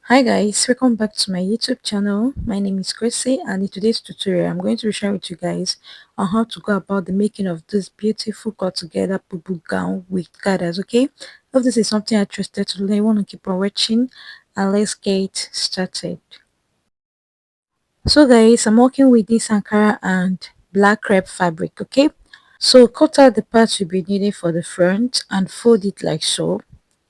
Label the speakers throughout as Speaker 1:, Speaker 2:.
Speaker 1: Hi guys, welcome back to my YouTube channel. My name is Chrissy, and in today's tutorial I'm going to be sharing with you guys on how to go about the making of this beautiful cut together bubu gown with gathers. Okay, if this is something I trusted to learn, you want to keep on watching, and let's get started. So guys, I'm working with this Ankara and black crepe fabric. Okay, so cut out the parts you'll be needing for the front and fold it like so.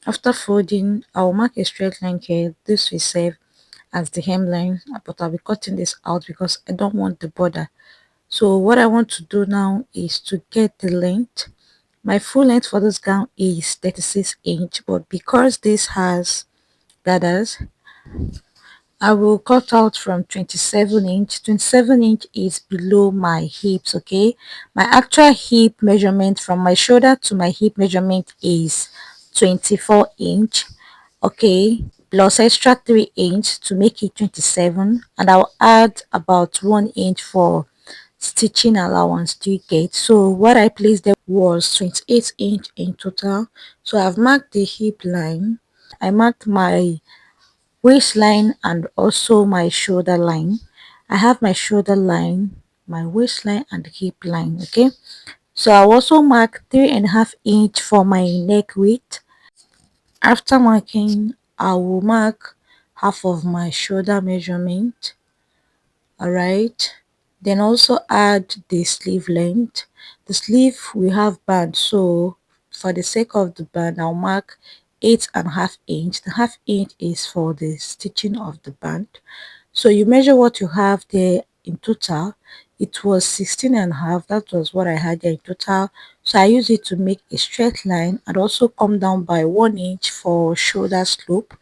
Speaker 1: After folding, I'll mark a straight line here. This will serve as the hemline, but I'll be cutting this out because I don't want the border. So what I want to do now is to get the length. My full length for this gown is 36 inch, but because this has gathers, I will cut out from 27 inch. 27 inch is below my hips. Okay, my actual hip measurement from my shoulder to my hip measurement is 24 inch. Okay, plus extra 3 inch to make it 27, and I'll add about 1 inch for stitching allowance. Do you get? So what I placed there was 28 inch in total. So I've marked the hip line, I marked my waistline and also my shoulder line. I have my shoulder line, my waistline and hip line. Okay, so I'll also mark 3.5 inch for my neck width. After marking, I will mark half of my shoulder measurement. Alright, then also add the sleeve length. The sleeve we have band, so for the sake of the band I'll mark 8.5 inch. The half inch is for the stitching of the band. So you measure what you have there. In total it was 16.5. That was what I had there in total. So I use it to make a straight line and also come down by 1 inch for shoulder slope.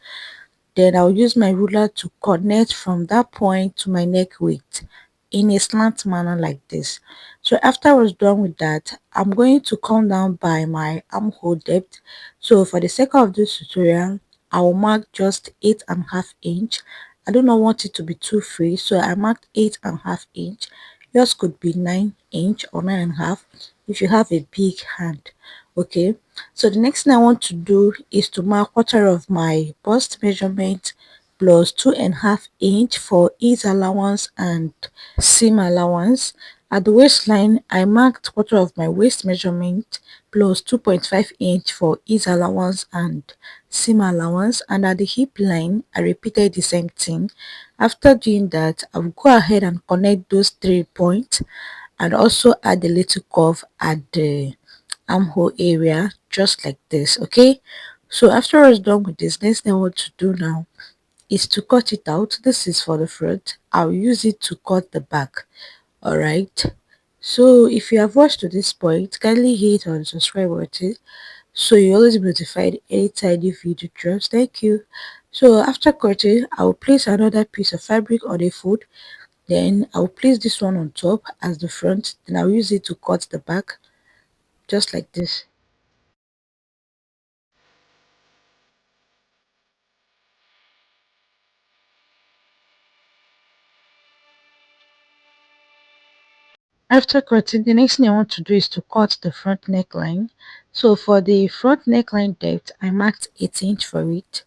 Speaker 1: Then I'll use my ruler to connect from that point to my neck width in a slant manner like this. So after I was done with that, I'm going to come down by my armhole depth. So for the sake of this tutorial, I will mark just 8.5 inch. I do not want it to be too free, so I marked 8.5 inch. Yours could be 9 inch or 9.5 if you have a big hand. Okay, so the next thing I want to do is to mark quarter of my bust measurement plus 2.5 inch for ease allowance and seam allowance. At the waistline, I marked quarter of my waist measurement plus 2.5 inch for ease allowance and seam allowance, and at the hip line I repeated the same thing. After doing that, I will go ahead and connect those 3 points and also add a little curve at the armhole area just like this. Okay, so after I was done with this, next thing I want to do now is to cut it out. This is for the front. I'll use it to cut the back. All right, so if you have watched to this point, kindly hit on the subscribe button so you always be notified anytime new video drops. Thank you. So after cutting, I will place another piece of fabric on a fold. Then I'll place this one on top as the front. Then I'll use it to cut the back just like this. After cutting, the next thing I want to do is to cut the front neckline. So for the front neckline depth, I marked 8 inch for it.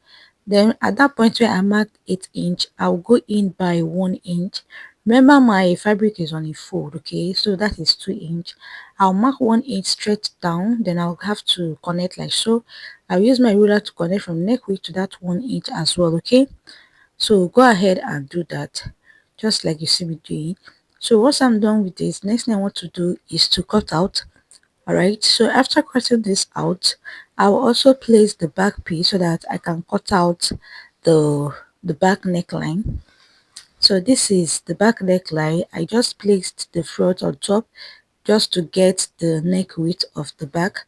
Speaker 1: Then at that point where I marked 8 inch, I'll go in by 1 inch. Remember my fabric is on a fold, okay? So that is 2 inch. I'll mark 1 inch straight down, then I'll have to connect like so. I'll use my ruler to connect from neck width to that 1 inch as well, okay? So go ahead and do that just like you see me doing. So once I'm done with this, next thing I want to do is to cut out. All right, so after cutting this out, I will also place the back piece so that I can cut out the back neckline. So this is the back neckline. I just placed the front on top just to get the neck width of the back.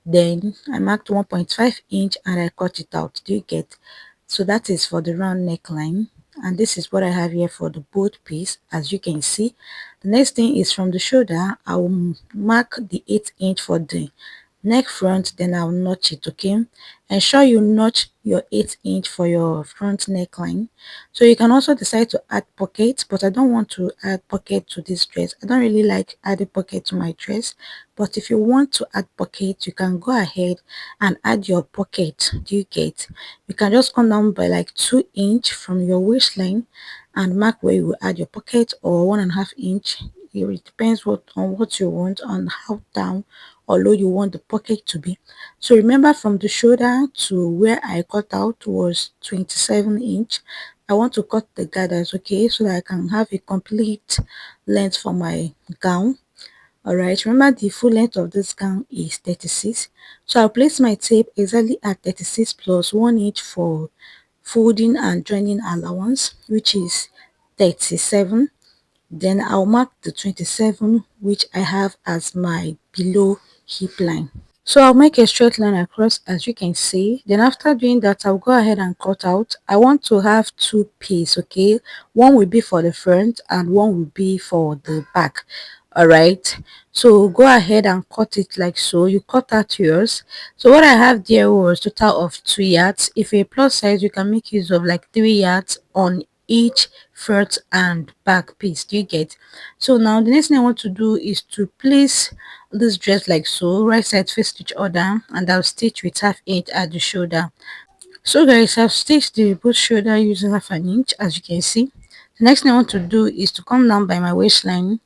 Speaker 1: Then I marked 1.5 inch and I cut it out. Do you get? So that is for the round neckline, and this is what I have here for the both piece. As you can see, the next thing is from the shoulder. I will mark the 8 inch for the neck front, then I'll notch it. Okay, ensure you notch your 8 inch for your front neckline. So you can also decide to add pockets, but I don't want to add pocket to this dress. I don't really like adding pocket to my dress, but if you want to add pocket, you can go ahead and add your pocket. Do you get? You can just come down by like 2 inch from your waistline and mark where you will add your pocket, or 1.5 inch. It depends on what you want, on how down or low you want the pocket to be. So remember, from the shoulder to where I cut out was 27 inch. I want to cut the gathers, okay, so that I can have a complete length for my gown. All right, remember the full length of this gown is 36. So I'll place my tape exactly at 36 plus 1 inch for folding and joining allowance, which is 37. Then I'll mark the 27, which I have as my below hip line. So I'll make a straight line across, as you can see. Then after doing that, I'll go ahead and cut out. I want to have two pieces, okay? One will be for the front and one will be for the back. All right, so go ahead and cut it like so. You cut out yours. So what I have there was total of 2 yards. If you're plus size, you can make use of like 3 yards on each front and back piece. Do you get? So now the next thing I want to do is to place this dress like so, right side face each other, and I'll stitch with 1/2 inch at the shoulder. So guys, I've stitched the both shoulder using 1/2 inch, as you can see. The next thing I want to do is to come down by my waistline.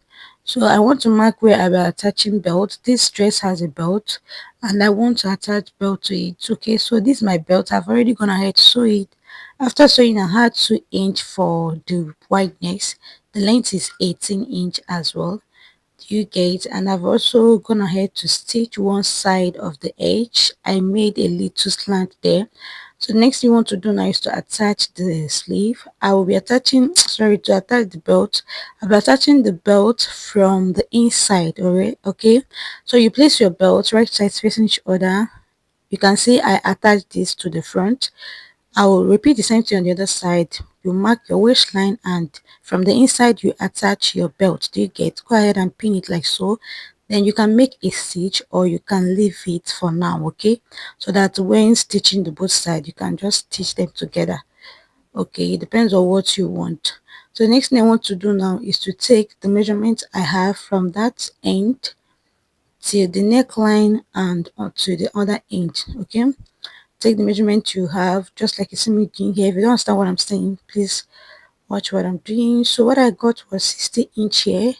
Speaker 1: So I want to mark where I will attaching belt. This dress has a belt and I want to attach belt to it. Okay, so this is my belt. I've already gone ahead to sew it. After sewing, I had 2 inch for the wideness. The length is 18 inch as well. You get? And I've also gone ahead to stitch one side of the edge. I made a little slant there. So next thing you want to do now is to attach the sleeve. I will be attaching sorry, to attach the belt, I'll be attaching the belt from the inside. All right, okay, so you place your belt right sides facing each other. You can see I attach this to the front. I will repeat the same thing on the other side. You mark your waistline and from the inside you attach your belt. Do you get? Go ahead and pin it like so. Then you can make a stitch or you can leave it for now, okay? So that when stitching the both sides, you can just stitch them together. Okay, it depends on what you want. So the next thing I want to do now is to take the measurement I have from that end to the neckline and to the other end, okay? Take the measurement you have, just like you see me doing here. If you don't understand what I'm saying, please watch what I'm doing. So what I got was 60 inch here.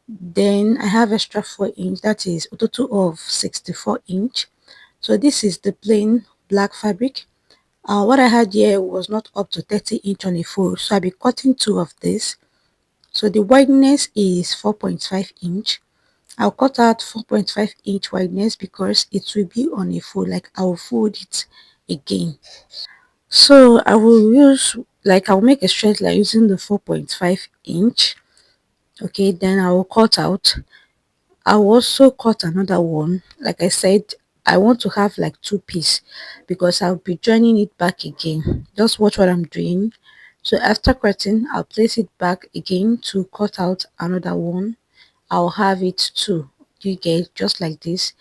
Speaker 1: Then I have extra 4 inch, that is a total of 64 inch. So this is the plain black fabric. What I had here was not up to 30 inch on a fold, so I'll be cutting two of this. So the wideness is 4.5 inch. I'll cut out 4.5 inch wideness because it will be on a fold, like I'll fold it again. So I will use, like I'll make a straight line using the 4.5 inch. Okay, then I will cut out. I'll also cut another one. Like I said, I want to have like two pieces because I'll be joining it back again. Just watch what I'm doing. So after cutting, I'll place it back again to cut out another one. I'll have it two. You get, just like this.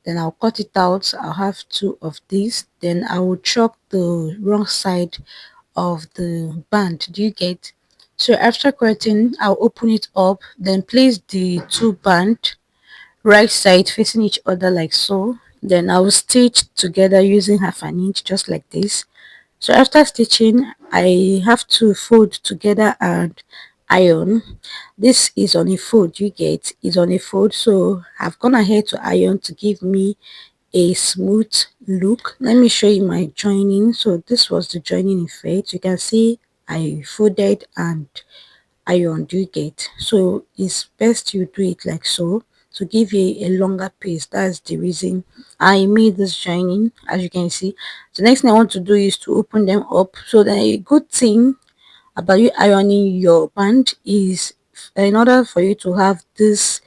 Speaker 1: Then I'll cut it out. I'll have two of these. Then I will chalk the wrong side of the band. Do you get? So after cutting, I'll open it up, then place the two band right side facing each other like so. Then I will stitch together using 1/2 inch, just like this. So after stitching, I have to fold together and iron. This is on a fold, you get, is on a fold, so I've gone ahead to iron to give me a smooth look. Let me show you my joining. So this was the joining effect. You can see I folded and iron. Do you get? So it's best you do it like so to give you a longer piece. That's the reason I made this joining, as you can see. The next thing I want to do is to open them up. So the good thing about you ironing your band is, in order for you to have this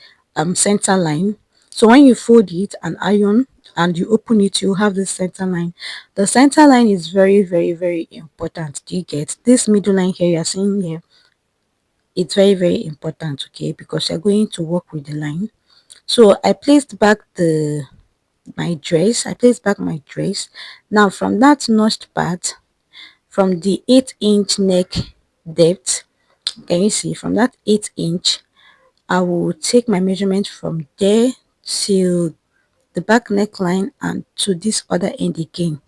Speaker 1: center line, so when you fold it and iron and you open it, you have this center line. The center line is very, very, very important. Do you get? This middle line here you're seeing here, it's very, very important, okay, because you're going to work with the line. So I placed back the my dress. I place back my dress. Now from that notched part, from the 8-inch neck depth, can you see, from that 8-inch, I will take my measurement from there till the back neckline and to this other end again.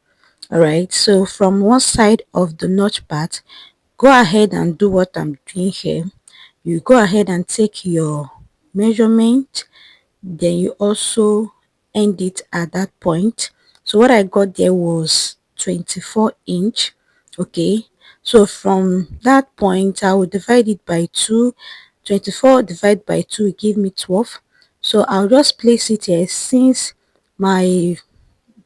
Speaker 1: All right, so from one side of the notch part, go ahead and do what I'm doing here. You go ahead and take your measurement, then you also end it at that point. So what I got there was 24-inch. Okay, so from that point I will divide it by 2. 24 divided by 2 give me 12. So I'll just place it here since my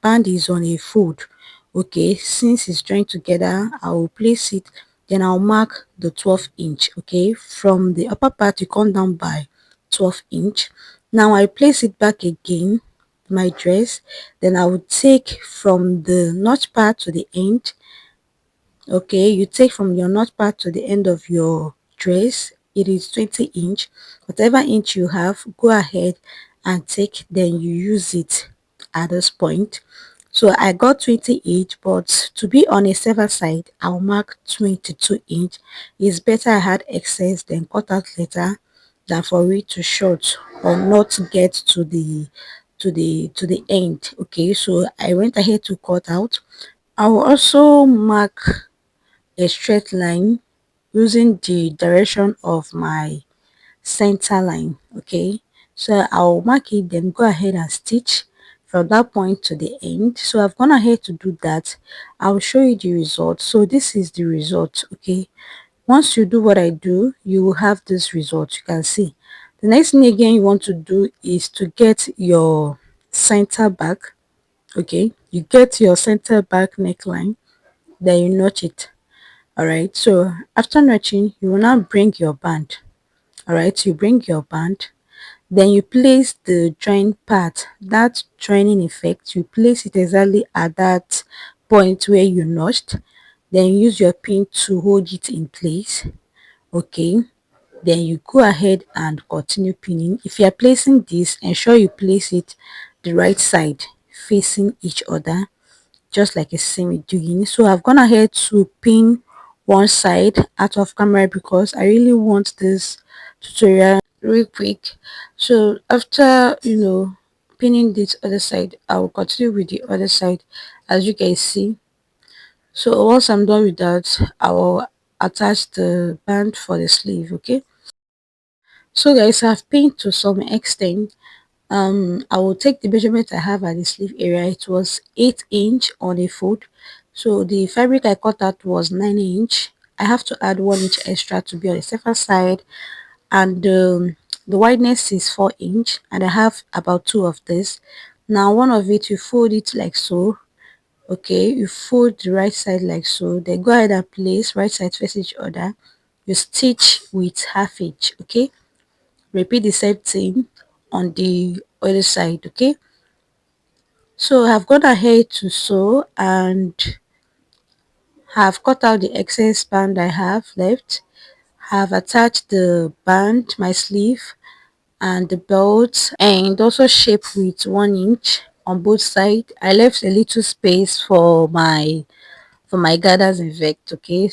Speaker 1: band is on a fold. Okay, since it's joined together, I will place it, then I'll mark the 12-inch. Okay, from the upper part you come down by 12-inch. Now I place it back again, my dress, then I will take from the notch part to the end. Okay, you take from your notch part to the end of your dress, it is 20-inch. Whatever inch you have, go ahead and take, then you use it at this point. So I got 20-inch, but to be on a safer side, I'll mark 22-inch. It's better I had excess then cut out later than for it to short or not get to the end. Okay, so I went ahead to cut out. I will also mark a straight line using the direction of my center line. Okay, so I'll mark it, then go ahead and stitch from that point to the end. So I've gone ahead to do that. I'll show you the result. So this is the result. Okay, once you do what I do, you will have this result. You can see the next thing again you want to do is to get your center back. Okay, you get your center back neckline, then you notch it. All right, so after notching, you will now bring your band. All right, you bring your band, then you place the join part, that joining effect, you place it exactly at that point where you notched, then you use your pin to hold it in place. Okay, then you go ahead and continue pinning. If you are placing this, ensure you place it the right side facing each other, just like a semi doing. So I've gone ahead to pin one side out of camera because I really want this tutorial real quick. So after pinning this other side, I will continue with the other side, as you can see. So once I'm done with that, I will attach the band for the sleeve. Okay, so guys, I've pinned to some extent. I will take the measurement I have at the sleeve area. It was 8-inch on a fold, so the fabric I cut out was 9-inch. I have to add 1 inch extra to be on the safer side, and the wideness is 4-inch, and I have about two of this. Now one of it, you fold it like so. Okay, you fold the right side like so, then go ahead and place right side face each other. You stitch with half inch. Okay, repeat the same thing on the other side. Okay, so I've gone ahead to sew and have cut out the excess band I have left, have attached the band, my sleeve, and the belt, and also shape with 1 inch on both sides. I left a little space for my gathers effect. Okay,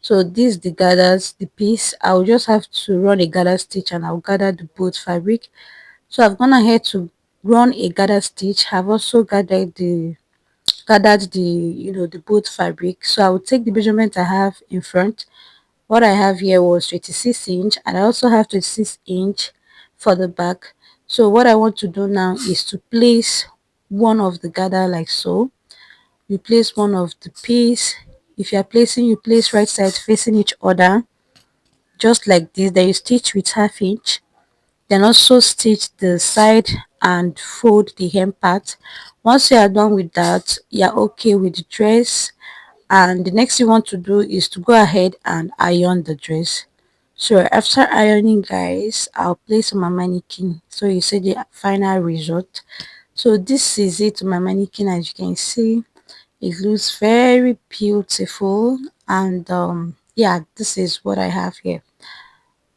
Speaker 1: so this the gathers, the piece. I'll just have to run a gather stitch and I'll gather the both fabric. So I've gone ahead to run a gather stitch. Have also gathered the both fabric. So I will take the measurement I have in front. What I have here was 26-inch, and I also have 26-inch for the back. So what I want to do now is to place one of the gather like so. You place one of the piece. If you are placing, you place right side facing each other, just like this. Then you stitch with half inch, then also stitch the side and fold the hem part. Once you are done with that, you're okay with the dress, and the next you want to do is to go ahead and iron the dress. So after ironing, guys, I'll place on my mannequin, so you see the final result. So this is it, my mannequin. As you can see, it looks very beautiful, and yeah, this is what I have here.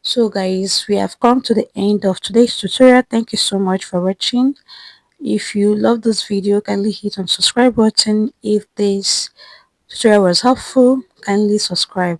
Speaker 1: So guys, we have come to the end of today's tutorial. Thank you so much for watching. If you love this video, kindly hit on subscribe button. If this tutorial was helpful, kindly subscribe.